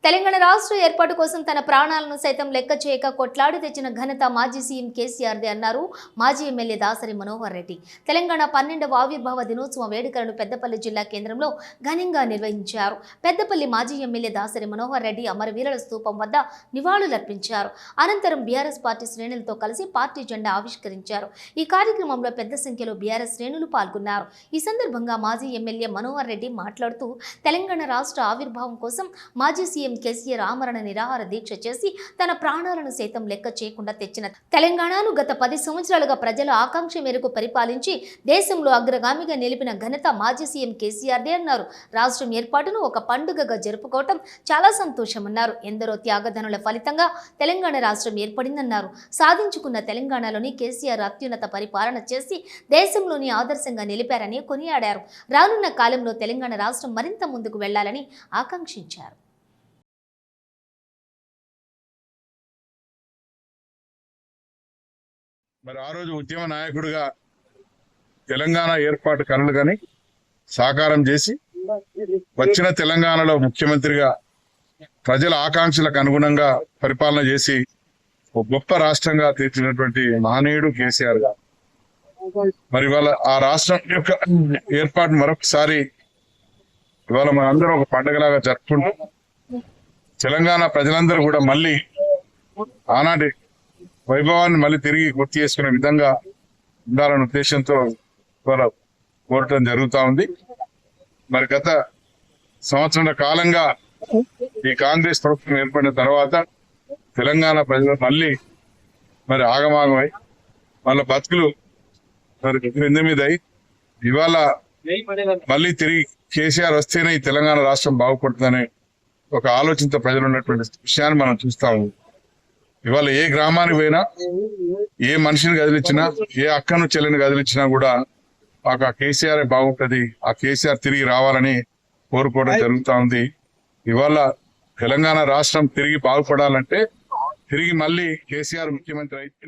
తెలంగాణ రాష్ట్ర ఏర్పాటు కోసం తన ప్రాణాలను సైతం లెక్క చేయక కొట్లాడి తెచ్చిన ఘనత మాజీ సీఎం కేసీఆర్దే అన్నారు మాజీ ఎమ్మెల్యే దాసరి మనోహర్ రెడ్డి. తెలంగాణ 12వ ఆవిర్భావ దినోత్సవ వేడుకలను పెద్దపల్లి జిల్లా కేంద్రంలో ఘనంగా నిర్వహించారు. పెద్దపల్లి మాజీ ఎమ్మెల్యే దాసరి మనోహర్ రెడ్డి అమరవీరుల స్తూపం వద్ద నివాళులర్పించారు. అనంతరం బీఆర్ఎస్ పార్టీ శ్రేణులతో కలిసి పార్టీ జెండా ఆవిష్కరించారు. ఈ కార్యక్రమంలో పెద్ద సంఖ్యలో బీఆర్ఎస్ శ్రేణులు పాల్గొన్నారు. ఈ సందర్భంగా మాజీ ఎమ్మెల్యే మనోహర్ రెడ్డి మాట్లాడుతూ తెలంగాణ రాష్ట్ర ఆవిర్భావం కోసం మాజీ సీఎం కేసీఆర్ ఆమరణ నిరాహార దీక్ష చేసి తన ప్రాణాలను సైతం లెక్క చేయకుండా తెచ్చిన తెలంగాణను గత 10 సంవత్సరాలుగా ప్రజల ఆకాంక్ష మేరకు పరిపాలించి దేశంలో అగ్రగామిగా నిలిపిన ఘనత మాజీ సీఎం కేసీఆర్దే అన్నారు. రాష్ట్రం ఏర్పాటును ఒక పండుగగా జరుపుకోవటం చాలా సంతోషమన్నారు. ఎందరో త్యాగధనుల ఫలితంగా తెలంగాణ రాష్ట్రం ఏర్పడిందన్నారు. సాధించుకున్న తెలంగాణలోని కేసీఆర్ అత్యున్నత పరిపాలన చేసి దేశంలోని ఆదర్శంగా నిలిపారని కొనియాడారు. రానున్న కాలంలో తెలంగాణ రాష్ట్రం మరింత ముందుకు వెళ్లాలని ఆకాంక్షించారు. మరి ఆ రోజు ఉద్యమ నాయకుడిగా తెలంగాణ ఏర్పాటు కలలు కానీ సాకారం చేసి వచ్చిన తెలంగాణలో ముఖ్యమంత్రిగా ప్రజల ఆకాంక్షలకు అనుగుణంగా పరిపాలన చేసి ఒక గొప్ప రాష్ట్రంగా తీర్చినటువంటి మహనీయుడు కేసీఆర్ గారు. మరి ఇవాళ ఆ రాష్ట్రం యొక్క ఏర్పాటు మరొకసారి ఇవాళ మనందరం ఒక పండుగలాగా జరుపుకుంటూ తెలంగాణ ప్రజలందరూ కూడా మళ్ళీ ఆనాటి వైభవాన్ని మళ్ళీ తిరిగి గుర్తు చేసుకునే విధంగా ఉండాలనే ఉద్దేశంతో కోరటం జరుగుతూ ఉంది. మరి గత సంవత్సరాల కాలంగా ఈ కాంగ్రెస్ ప్రభుత్వం ఏర్పడిన తర్వాత తెలంగాణ ప్రజలు మళ్ళీ మరి ఆగమాగమై వాళ్ళ బతుకులు మరి క్రింద మీద అయి ఇవాళ మళ్ళీ తిరిగి కేసీఆర్ వస్తేనే ఈ తెలంగాణ రాష్ట్రం బాగుపడుతుందనే ఒక ఆలోచనతో ప్రజలు ఉన్నటువంటి విషయాన్ని మనం చూస్తాము. ఇవాళ ఏ గ్రామానికి పోయినా ఏ మనిషిని కదిలించినా ఏ అక్కను చెల్లిని కదిలించినా కూడా మాకు ఆ కేసీఆర్ బాగుంటది, ఆ కేసీఆర్ తిరిగి రావాలని కోరుకోవడం జరుగుతూ ఉంది. ఇవాళ తెలంగాణ రాష్ట్రం తిరిగి బాగుపడాలంటే తిరిగి మళ్ళీ కేసీఆర్ ముఖ్యమంత్రి అయితేనే